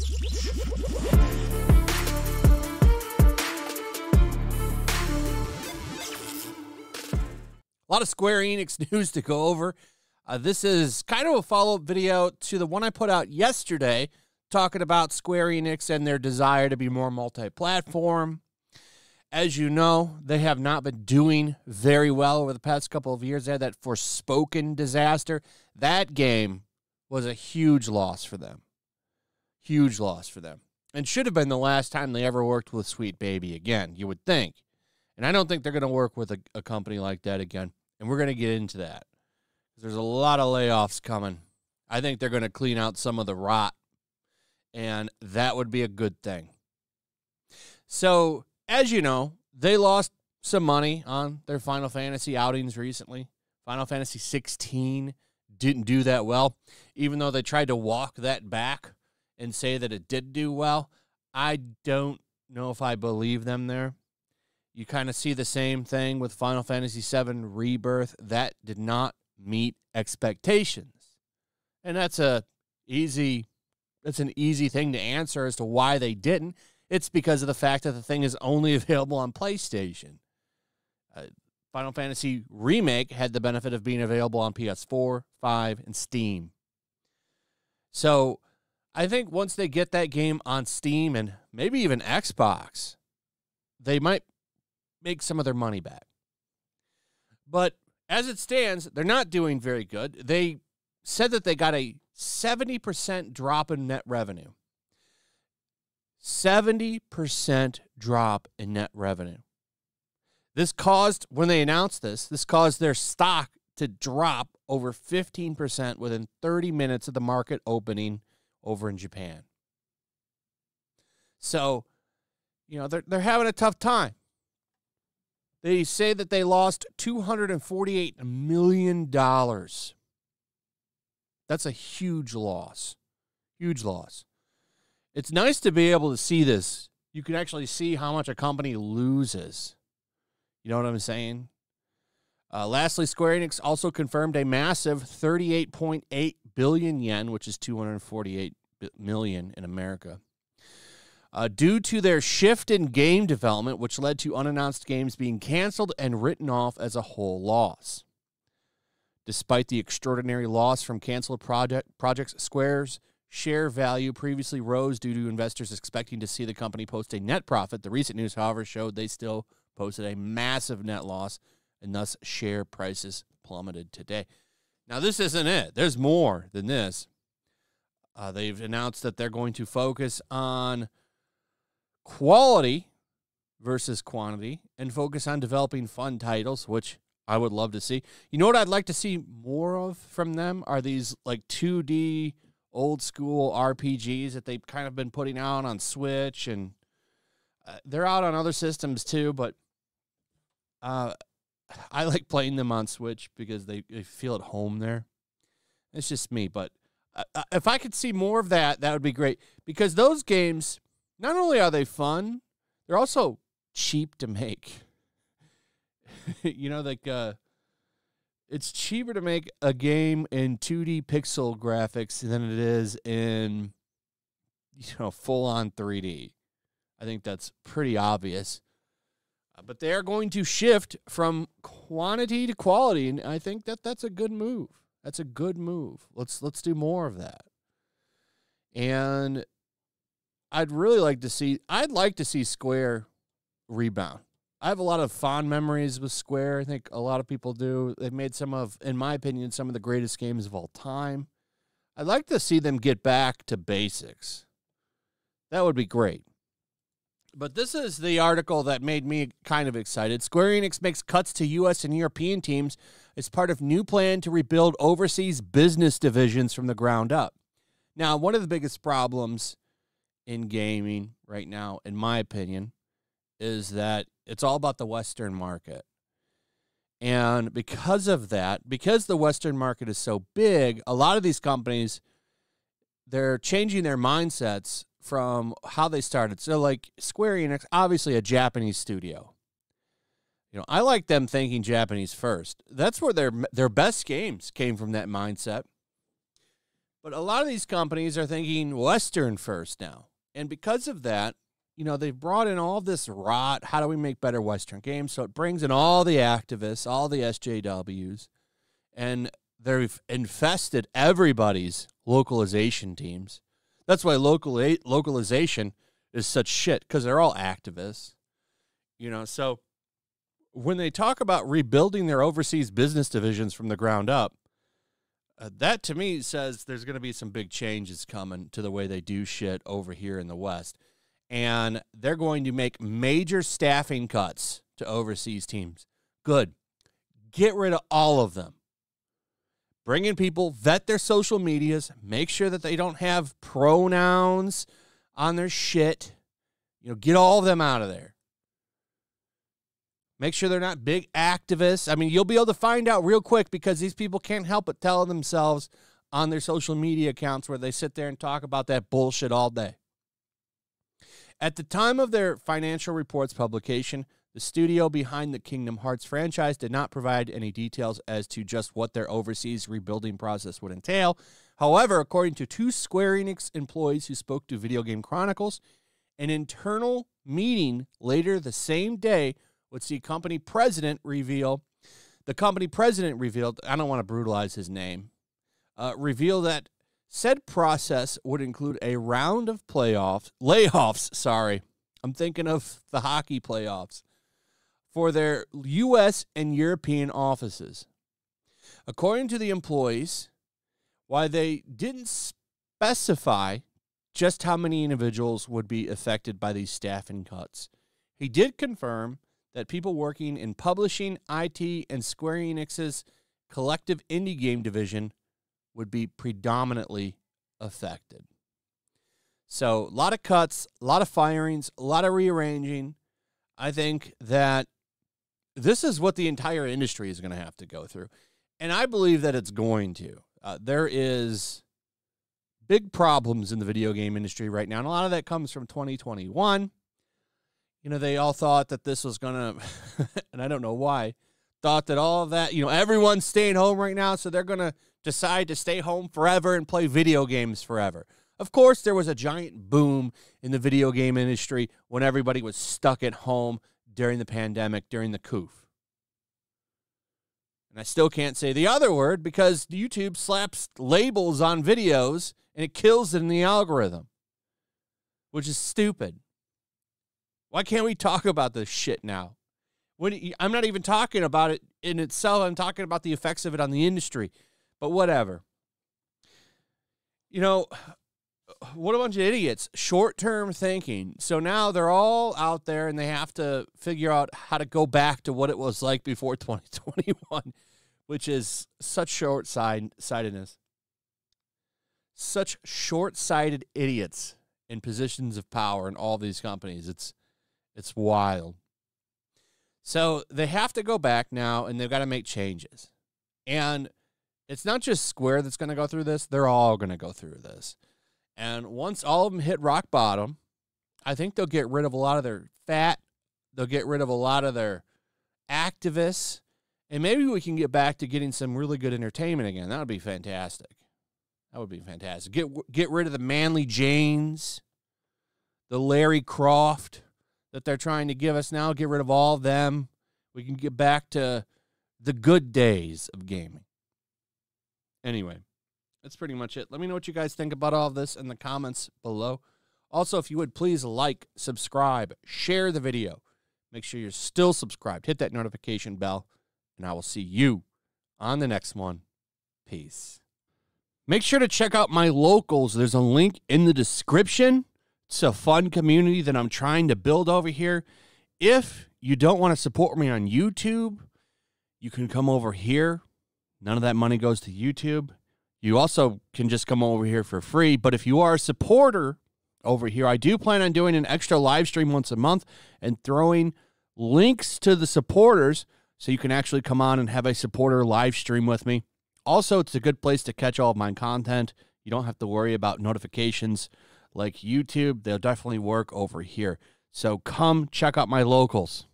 A lot of Square Enix news to go over. This is kind of a follow-up video to the one I put out yesterday talking about Square Enix and their desire to be more multi-platform. As you know, they have not been doing very well over the past couple of years. They had that Forspoken disaster. That game was a huge loss for them. Huge loss for them. And should have been the last time they ever worked with Sweet Baby again, you would think. And I don't think they're going to work with a company like that again. And we're going to get into that. There's a lot of layoffs coming. I think they're going to clean out some of the rot. And that would be a good thing. So, as you know, they lost some money on their Final Fantasy outings recently. Final Fantasy 16 didn't do that well. Even though they tried to walk that back and say that it did do well, I don't know if I believe them there. You kind of see the same thing with Final Fantasy VII Rebirth. That did not meet expectations. And that's an easy thing to answer as to why they didn't. It's because of the fact that the thing is only available on PlayStation. Final Fantasy Remake had the benefit of being available on PS4, 5, and Steam. So I think once they get that game on Steam and maybe even Xbox, they might make some of their money back. But as it stands, they're not doing very good. They said that they got a 70% drop in net revenue. 70% drop in net revenue. This caused, when they announced this caused their stock to drop over 15% within 30 minutes of the market opening over in Japan. So, you know, they're having a tough time. They say that they lost $248 million. That's a huge loss. Huge loss. It's nice to be able to see this. You can actually see how much a company loses. You know what I'm saying? Lastly, Square Enix also confirmed a massive 38.8 billion yen, which is 248 million in America. Due to their shift in game development, which led to unannounced games being canceled and written off as a whole loss. Despite the extraordinary loss from canceled projects, Square's share value previously rose due to investors expecting to see the company post a net profit. The recent news, however, showed they still posted a massive net loss, and thus share prices plummeted today. Now, this isn't it. There's more than this. They've announced that they're going to focus on quality versus quantity and focus on developing fun titles, which I would love to see. You know what I'd like to see more of from them are these like 2D old school RPGs that they've kind of been putting out on Switch, and they're out on other systems too, but I like playing them on Switch because they feel at home there. It's just me, but if I could see more of that, that would be great, because those games, not only are they fun, they're also cheap to make. You know, like it's cheaper to make a game in 2D pixel graphics than it is in, you know, full-on 3D. I think that's pretty obvious. But they are going to shift from quantity to quality, and I think that's a good move. That's a good move. Let's do more of that. And I'd like to see Square rebound. I have a lot of fond memories with Square. I think a lot of people do. They've made in my opinion, some of the greatest games of all time. I'd like to see them get back to basics. That would be great. But this is the article that made me kind of excited. Square Enix makes cuts to U.S. and European teams as part of new plan to rebuild overseas business divisions from the ground up. Now, one of the biggest problems in gaming right now, in my opinion, is that it's all about the Western market. And because of that, because the Western market is so big, a lot of these companies, they're changing their mindsets from how they started. So, like Square Enix, obviously a Japanese studio. You know, I like them thinking Japanese first. That's where their best games came from, that mindset. But a lot of these companies are thinking Western first now. And because of that, you know, they've brought in all this rot. How do we make better Western games? So it brings in all the activists, all the SJWs, and they've infested everybody's localization teams. That's why localization is such shit, because they're all activists. You know, so when they talk about rebuilding their overseas business divisions from the ground up, that to me says there's going to be some big changes coming to the way they do shit over here in the West. And they're going to make major staffing cuts to overseas teams. Good. Get rid of all of them. Bring in people, vet their social medias, make sure that they don't have pronouns on their shit. You know, get all of them out of there. Make sure they're not big activists. I mean, you'll be able to find out real quick because these people can't help but tell themselves on their social media accounts where they sit there and talk about that bullshit all day. At the time of their financial reports publication, the studio behind the Kingdom Hearts franchise did not provide any details as to just what their overseas rebuilding process would entail. However, according to two Square Enix employees who spoke to Video Game Chronicles, an internal meeting later the same day would see company president reveal, I don't want to brutalize his name, reveal that said process would include a round of layoffs, I'm thinking of the hockey playoffs, for their U.S. and European offices. According to the employees, while they didn't specify just how many individuals would be affected by these staffing cuts, he did confirm that people working in publishing, IT, and Square Enix's collective indie game division would be predominantly affected. So a lot of cuts, a lot of firings, a lot of rearranging. I think that this is what the entire industry is going to have to go through. And I believe that it's going to. There is big problems in the video game industry right now, and a lot of that comes from 2021. You know, they all thought that this was going to, and I don't know why, thought that all of that, you know, everyone's staying home right now, so they're going to decide to stay home forever and play video games forever. Of course, there was a giant boom in the video game industry when everybody was stuck at home during the pandemic, during the coof. And I still can't say the other word because YouTube slaps labels on videos and it kills it in the algorithm, which is stupid. Why can't we talk about this shit now? I'm not even talking about it in itself. I'm talking about the effects of it on the industry. But whatever. You know, what a bunch of idiots. Short-term thinking. So now they're all out there and they have to figure out how to go back to what it was like before 2021, which is such short-sightedness. Such short-sighted idiots in positions of power in all these companies. It's wild. So they have to go back now, and they've got to make changes. And it's not just Square that's going to go through this. They're all going to go through this. And once all of them hit rock bottom, I think they'll get rid of a lot of their fat. They'll get rid of a lot of their activists. And maybe we can get back to getting some really good entertainment again. That would be fantastic. That would be fantastic. Get rid of the Manly Janes, the Larry Croft that they're trying to give us now. Get rid of all of them. We can get back to the good days of gaming. Anyway, that's pretty much it. Let me know what you guys think about all of this in the comments below. Also, if you would please like, subscribe, share the video. Make sure you're still subscribed. Hit that notification bell, and I will see you on the next one. Peace. Make sure to check out my locals. There's a link in the description. It's a fun community that I'm trying to build over here. If you don't want to support me on YouTube, you can come over here. None of that money goes to YouTube. You also can just come over here for free. But if you are a supporter over here, I do plan on doing an extra live stream once a month and throwing links to the supporters so you can actually come on and have a supporter live stream with me. Also, it's a good place to catch all of my content. You don't have to worry about notifications like YouTube. They'll definitely work over here. So come check out my locals.